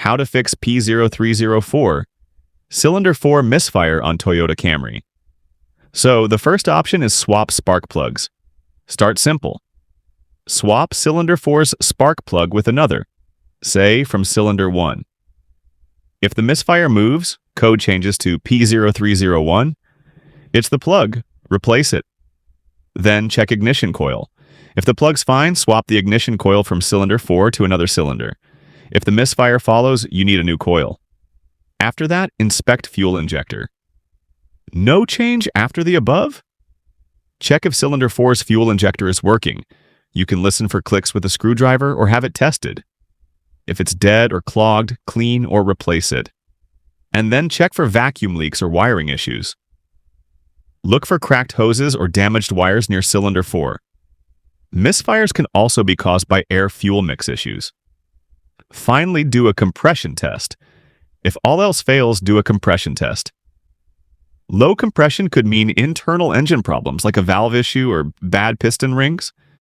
How to fix P0304, cylinder 4 misfire on Toyota Camry. So the first option is swap spark plugs. Start simple. Swap cylinder 4's spark plug with another, say from cylinder 1. If the misfire moves, code changes to P0301, it's the plug, replace it. Then check ignition coil. If the plug's fine, swap the ignition coil from cylinder 4 to another cylinder. If the misfire follows, you need a new coil. After that, inspect fuel injector. No change after the above? Check if cylinder 4's fuel injector is working. You can listen for clicks with a screwdriver or have it tested. If it's dead or clogged, clean or replace it. And then check for vacuum leaks or wiring issues. Look for cracked hoses or damaged wires near cylinder 4. Misfires can also be caused by air-fuel mix issues. Finally, do a compression test. If all else fails, do a compression test. Low compression could mean internal engine problems like a valve issue or bad piston rings.